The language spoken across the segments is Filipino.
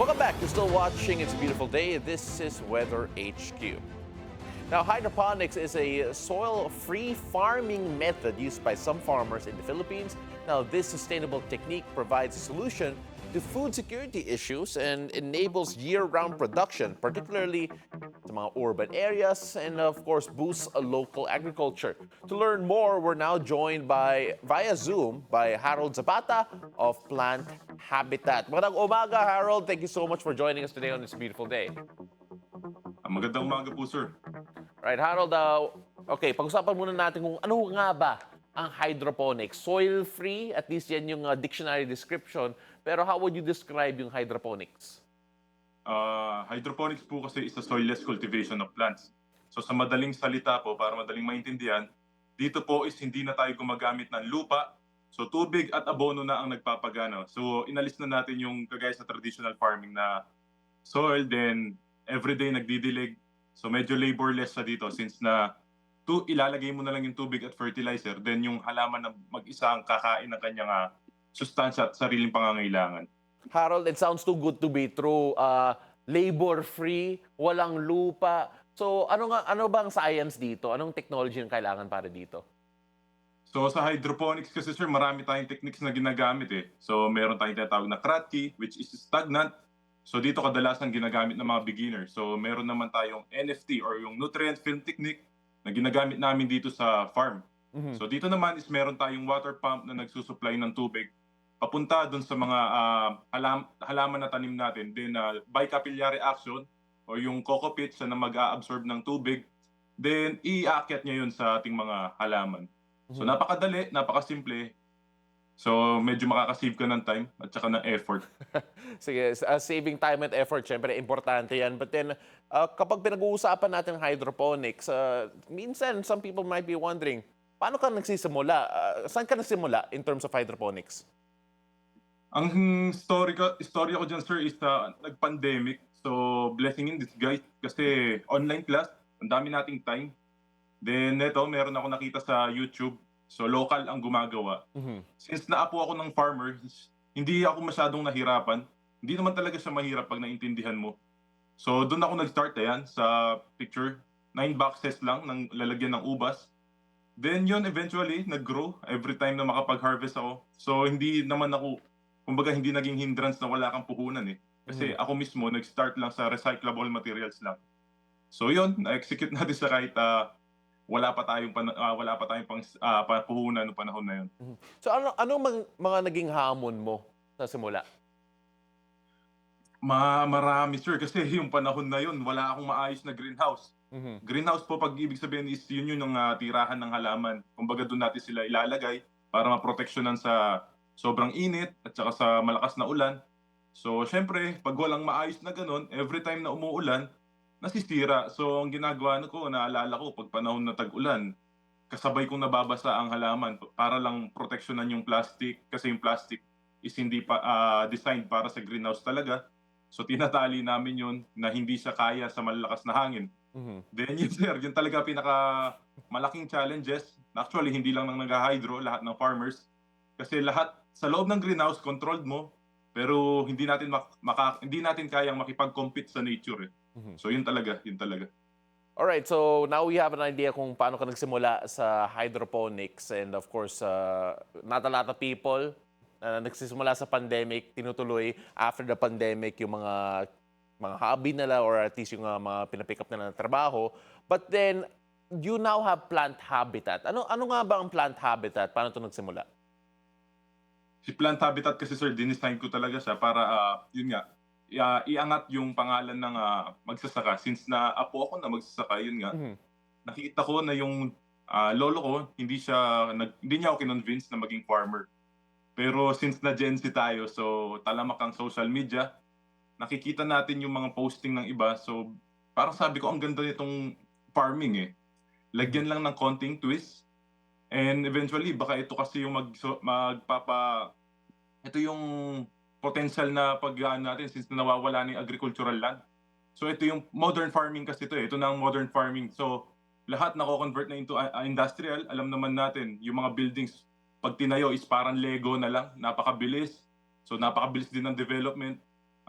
Welcome back. You're still watching It's a Beautiful Day. This is Weather HQ. Now, hydroponics is a soil-free farming method used by some farmers in the Philippines. Now, this sustainable technique provides a solution to food security issues and enables year-round production, particularly sa mga urban areas, and of course, boosts local agriculture. To learn more, we're now joined via Zoom by Harold Zapata of Plant Habitat. Magandang umaga, Harold. Thank you so much for joining us today on this beautiful day. Magandang umaga po, sir. Right, Harold, okay, pag-usapan muna natin kung ano nga ba ang hydroponics. Soil-free, at least yan yung dictionary description. Pero how would you describe yung hydroponics? Hydroponics po kasi is a soilless cultivation of plants. So sa madaling salita po, para madaling maintindihan, dito po is hindi na tayo gumagamit ng lupa. So tubig at abono na ang nagpapagana. So inalis na natin yung kagaya sa traditional farming na soil, then everyday nagdidilig. So medyo laborless sa dito since na ilalagay mo na lang yung tubig at fertilizer, then yung halaman na mag-isa ang kakain ng kanyang sustansya at sariling pangangailangan. Harold, it sounds too good to be true. Labor-free, walang lupa. So ano bang science dito? Anong technology ang kailangan para dito? So sa hydroponics kasi sir, marami tayong techniques na ginagamit eh. So meron tayong tinatawag na Kratky, which is stagnant. So dito kadalasan ginagamit ng mga beginner. So meron naman tayong NFT or yung nutrient film technique na ginagamit namin dito sa farm. So dito naman is meron tayong water pump na nagsusupply ng tubig papunta doon sa mga halaman na tanim natin. Then bicapillary action o yung coco pit siya na mag-a-absorb ng tubig. Then iaakyat niya yun sa ating mga halaman. So napakadali, napakasimple. So medyo makakasave ka ng time at saka ng effort. Sige, saving time and effort, syempre importante yan. But then, kapag pinag-uusapan natin hydroponics, minsan some people might be wondering, paano ka nagsisimula? Saan ka nagsimula in terms of hydroponics? Ang istorya ko dyan, sir, is nag-pandemic. So, blessing in disguise kasi online class, ang dami nating time. Then, neto, meron ako nakita sa YouTube. So, local ang gumagawa. Since naapo ako ng farmer, hindi ako masyadong nahirapan. Hindi naman talaga siya mahirap pag naintindihan mo. So, doon ako nag-start sa picture. 9 boxes lang ng lalagyan ng ubas. Then yun, eventually, nag-grow every time na makapag-harvest ako. So, hindi naman ako, kumbaga hindi naging hindrance na wala kang puhunan eh. Kasi ako mismo, nag-start lang sa recyclable materials lang. So yun, na-execute natin sa kahit wala pa tayong puhunan noong panahon na yun. So ano mga naging hamon mo sa simula? Marami sir, kasi yung panahon na yun, wala akong maayos na greenhouse. Greenhouse po, pag ibig sabihin is yun yung tirahan ng halaman. Kumbaga doon natin sila ilalagay para maproteksyonan sa sobrang init at saka sa malakas na ulan. So syempre, pag walang maayos na ganun, every time na umuulan, nasisira. So ang ginagawa ko, naalala ko, pag panahon na tag-ulan, kasabay kong nababasa ang halaman para lang proteksyonan yung plastic kasi yung plastic is hindi pa designed para sa greenhouse talaga. So tinatali namin yun na hindi siya kaya sa malalakas na hangin. Then yun sir, yun talaga pinaka malaking challenges. Actually, hindi lang nang nag-hydro, lahat ng farmers. Kasi lahat sa loob ng greenhouse, controlled mo, pero hindi natin kayang makipag-compete sa nature eh. So yun talaga, yun talaga. Alright, so now we have an idea kung paano ka nagsimula sa hydroponics, and of course, not a lot of people nagsisimula sa pandemic, tinutuloy after the pandemic yung mga hobby nila or at least yung mga pinapick up nila na trabaho. But then, you now have Plant Habitat. Ano nga ba ang Plant Habitat? Paano ito nagsimula? Si Plant Habitat kasi sir, dinesign ko talaga siya para, yun nga, iangat yung pangalan ng magsasaka. Since na apo ako na magsasaka, yun nga, nakita ko na yung lolo ko, hindi niya ako kinonvince na maging farmer. Pero since na Gen Z tayo, so talamak ang social media, nakikita natin yung mga posting ng iba. So parang sabi ko, ang ganda nitong farming eh. Lagyan lang ng konting twist. And eventually, baka ito kasi yung ito yung potential na paggaan natin since nawawala na yung agricultural land. So ito yung modern farming kasi ito eh. Ito na ang modern farming. So lahat nako-convert na into industrial. Alam naman natin, yung mga buildings, pag tinayo is parang Lego na lang. Napakabilis. So napakabilis din ng development.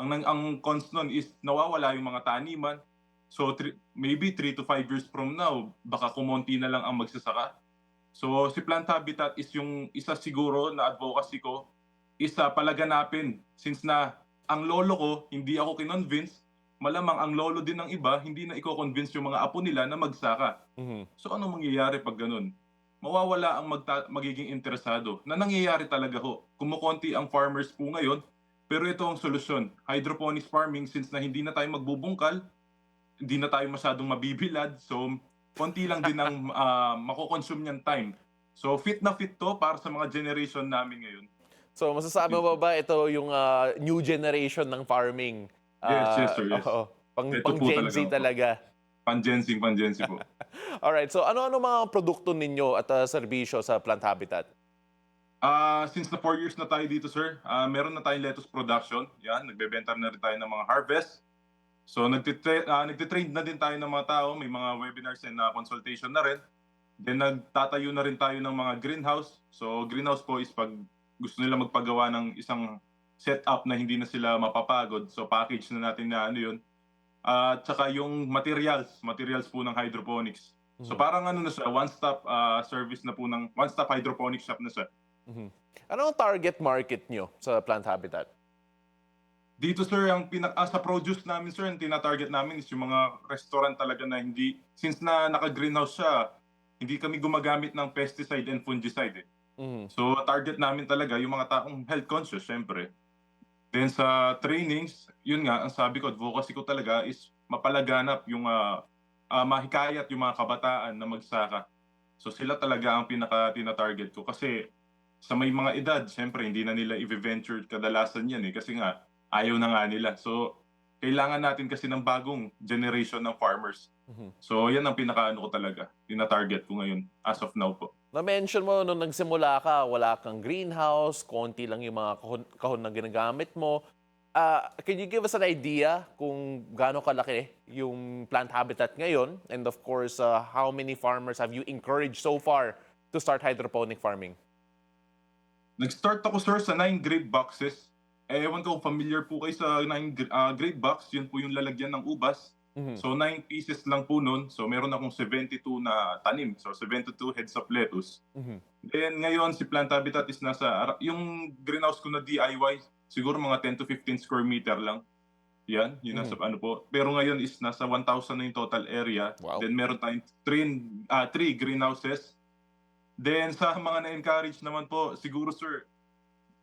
Ang cons nun is nawawala yung mga taniman. So maybe 3 to 5 years from now, baka kumonti na lang ang magsasaka. So si Plant Habitat is yung isa siguro na advocacy ko, isa palaganapin since na ang lolo ko hindi ako kinonvince, malamang ang lolo din ng iba hindi na iko-convince yung mga apo nila na magsaka. Mhm. So ano mangyayari pag ganun? Mawawala ang magiging interesado na nangyayari talaga ho. Kumukonti ang farmers po ngayon, pero ito ang solusyon. Hydroponics farming since na hindi na tayo magbubungkal, hindi na tayo masyadong mabibilad. So, konti lang din ang mako-consume niyang time. So, fit na fit 'to para sa mga generation namin ngayon. So masasabi mo ba ito yung new generation ng farming? Yes, sir, yes. Oo, Ito pang po Gen talaga, Z opo. talaga. Pan-Gen Z po. Alright, so ano-ano mga produkto ninyo at serbisyo sa Plant Habitat? Since na 4 years na tayo dito, sir, meron na tayong lettuce production. Yan, nagbebenta na rin tayo ng mga harvest. So, nagtitrain na din tayo ng mga tao. May mga webinars and consultation na rin. Then, nagtatayo na rin tayo ng mga greenhouse. So, greenhouse po is pag gusto nila magpagawa ng isang setup na hindi na sila mapapagod. So, package na natin na ano yun. At saka yung materials po ng hydroponics. So, parang ano na siya, one-stop service na po one-stop hydroponic shop na siya. Mhm. Ano ang target market nyo sa Plant Habitat? Dito, sir, sa produce namin, sir, ang tina-target namin is yung mga restaurant talaga na hindi, since na naka-greenhouse siya, hindi kami gumagamit ng pesticide and fungicide. Mhm. So, target namin talaga yung mga taong health conscious, syempre. Then sa trainings, yun nga, ang sabi ko, advocacy ko talaga is mapalaganap yung mahikayat yung mga kabataan na magsaka. So sila talaga ang tina-target ko kasi sa may mga edad, syempre hindi na nila i-venture kadalasan yan kasi nga ayaw na nga nila. So kailangan natin kasi ng bagong generation ng farmers. Mhm. So yan ang pinakaano ko talaga, tina-target ko ngayon as of now po. Na-mention mo nung nagsimula ka, wala kang greenhouse, konti lang yung mga kahon na ginagamit mo. Can you give us an idea kung gaano kalaki yung Plant Habitat ngayon? And of course, how many farmers have you encouraged so far to start hydroponic farming? Nag-start ako, sir, sa 9 grape boxes. Ewan ko kung familiar po kayo sa 9 grape box. Yun po yung lalagyan ng ubas. Mhm. So 9 pieces lang po nun. So meron akong 72 na tanim. So 72 heads of lettuce. Mhm. Then ngayon si Plant Habitat is yung greenhouse ko na DIY, siguro mga 10 to 15 square meter lang. Yan, yun nasa ano po. Pero ngayon is nasa 1,000 na yung total area. Wow. Then meron tayong 3 greenhouses. Then sa mga na-encourage naman po, siguro, sir,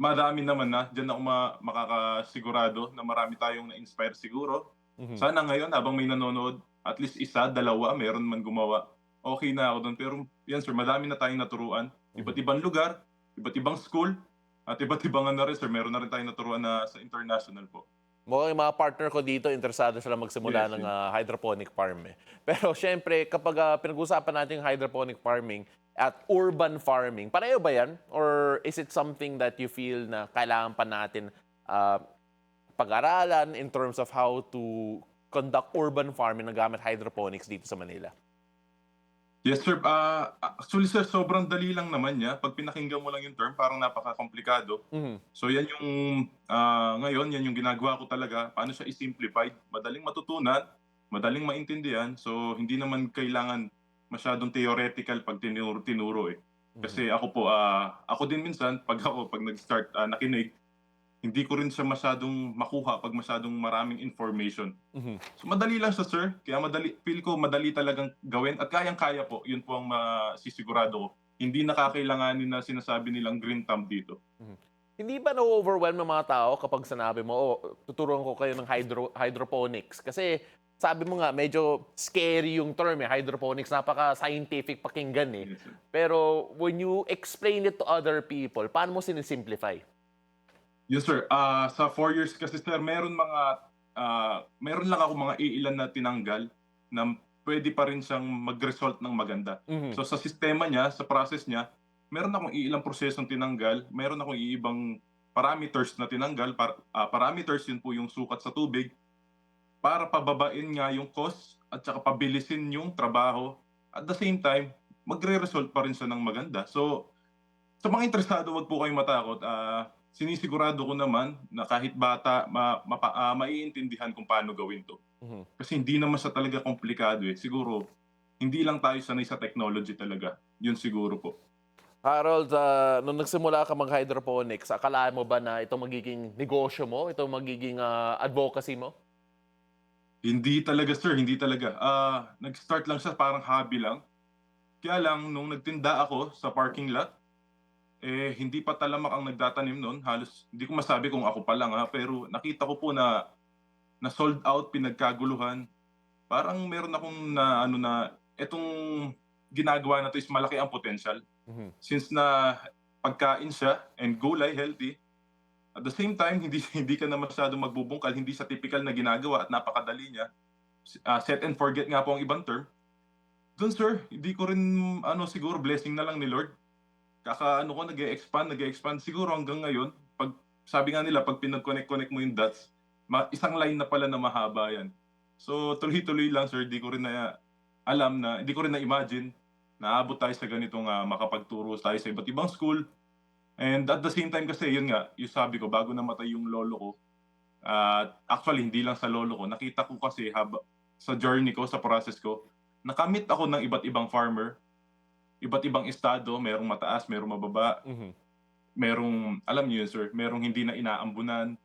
marami naman na. Diyan ako makakasigurado na marami tayong na-inspire siguro. Mhm. Sana ngayon habang may nanonood, at least isa, dalawa, meron man gumawa. Okay na ako doon. Pero yan, sir, madami na tayong naturuan. Iba't ibang lugar, iba't ibang school, at iba't ibang ano rin, sir. Meron na rin tayong naturuan na sa international po. Mukhang yung mga partner ko dito, interesado sila magsimula Yes, ng yes. hydroponic farm. Pero syempre, kapag pinag-usapan natin yung hydroponic farming at urban farming, pareho ba yan? Or is it something that you feel na kailangan pa natin pag-aralan in terms of how to conduct urban farming na gamit hydroponics dito sa Manila? Yes, sir. Actually, sir, sobrang dali lang naman niya. Pag pinakinggan mo lang yung term, parang napaka-komplikado. Mhm. So yan yung, ngayon, yan yung ginagawa ko talaga. Paano siya i-simplified? Madaling matutunan, madaling maintindihan. So hindi naman kailangan masyadong theoretical pag tinuro Kasi ako po, ako din minsan, pag nag-start nakinig, hindi ko rin siya masyadong makuha pag masyadong maraming information. Mhm. So madali lang siya, sir. Kaya feel ko madali talagang gawin at kayang-kaya po. Yun po ang masisigurado ko. Hindi nakakailanganin na sinasabi nilang green thumb dito. Hindi ba na-overwhelm ng mga tao kapag sinabi mo, tuturuan ko kayo ng hydroponics? Kasi sabi mo nga, medyo scary yung term hydroponics, napaka-scientific pakinggan Yes, sir. Pero when you explain it to other people, paano mo sinisimplify? Yes, sir. Sa 4 years kasi, sir, meron lang ako mga iilan na tinanggal na pwede pa rin siyang mag-result ng maganda. Mhm. So sa sistema niya, sa process niya, meron akong iilang prosesong tinanggal, meron akong iibang parameters na tinanggal. Parameters, yun po yung sukat sa tubig para pababain nga yung cost at saka pabilisin yung trabaho. At the same time, magre-result pa rin siya ng maganda. So sa mga interesado, wag po kayong matakot. sinisigurado ko naman na kahit bata maiintindihan kung paano gawin 'to. Mhm. Kasi hindi naman siya talaga komplikado, eh. Siguro hindi lang tayo sanay sa technology talaga, 'yun siguro po. Harold, nung nagsimula ka mag-hydroponics, akalaan mo ba na ito magiging negosyo mo, ito magiging advocacy mo? Hindi talaga sir, hindi talaga. Nag-start lang siya parang hobby lang. Kaya lang nung nagtinda ako sa parking lot, eh, hindi pa talamak ang nagtatanim nun. Halos hindi ko masabi kung ako pa lang, pero nakita ko po na sold out, pinagkaguluhan. Parang meron akong na ano na etong ginagawa na 'to is malaki ang potential. Mhm. Since na pagkain siya and gulay, healthy, at the same time hindi hindi ka na masyadong magbubungkal, hindi siya tipikal na ginagawa at napakadali niya. Set and forget nga po ang ibang term. Dun sir, hindi ko rin ano, siguro blessing na lang ni Lord. Kakaano ko nag-e-expand siguro hanggang ngayon 'pag sabi nga nila 'pag pinag-connect-connect mo yung dots, isang line na pala na mahaba yan. So tuloy-tuloy lang sir, hindi ko rin na-imagine na aabot tayo sa ganitong, makapagturo tayo sa iba't ibang school. And at the same time kasi yun nga, yung sabi ko bago namatay yung lolo ko, actually hindi lang sa lolo ko, nakita ko kasi sa journey ko, sa process ko, nakamit ako ng iba't ibang farmer, iba't ibang estado, merong mataas, merong mababa, Mhm. merong alam niyo yun sir, merong hindi na inaambunan.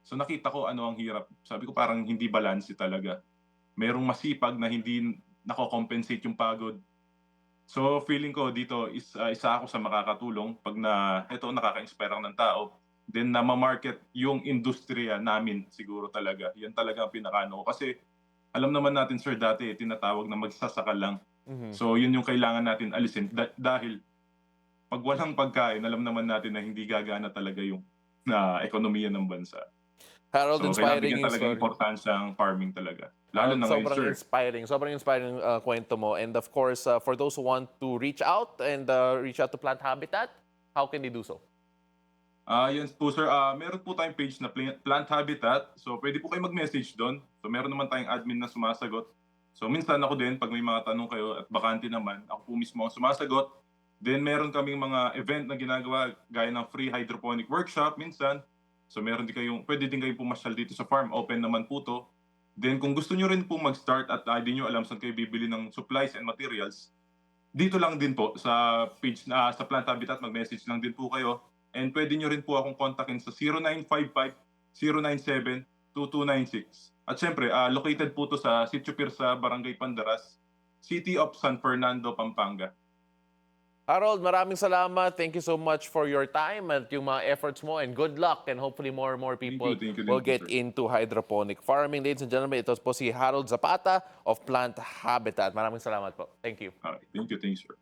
So nakita ko ano ang hirap, sabi ko parang hindi balanse talaga. Merong masipag na hindi nako-compensate yung pagod. So feeling ko dito is, isa ako sa makakatulong 'pag eto nakaka-inspire ako ng tao, then na ma-market yung industriya namin siguro talaga. 'Yan talaga ang pinakaano ko. Kasi alam naman natin sir dati tinatawag na magsasaka lang. Mhm. So yun yung kailangan natin alisin dahil 'pag walang pagkain alam naman natin na hindi gagana talaga yung ekonomiya ng bansa. Harold, So kailangan inspiring bigyan yung talagang story. importansya ang farming talaga, lalo Harold, na ngayon sobrang sir. inspiring. Sobrang inspiring kwento mo. And of course, for those who want to reach out and reach out to Plant Habitat, how can they do so? Yan po sir, meron po tayong page na Plant Habitat. So pwede po kayo mag-message do'n. So meron naman tayong admin na sumasagot. So minsan ako din 'pag may mga tanong kayo at bakante naman, ako po mismo ang sumasagot. Then meron kaming mga event na ginagawa gaya ng free hydroponic workshop minsan. So meron din pwede din kayong pumasyal dito sa farm, open naman po 'to. Then kung gusto niyo rin po mag-start at, di niyo alam saan kayo bibili ng supplies and materials, dito lang din po sa page sa Plant Habitat, mag-message lang din po kayo, and puwede niyo rin po akong kontakin sa 0955-097-2296. At siyempre, located po 'to sa Sitio Pirsa, Barangay Pandaras, City of San Fernando, Pampanga. Harold, maraming salamat. Thank you so much for your time at yung mga efforts mo, and good luck, and hopefully more and more people Thank you will din po, get sir. into hydroponic farming. Ladies and gentlemen, ito po si Harold Zapata of Plant Habitat. Maraming salamat po. Thank you. Thank you, sir.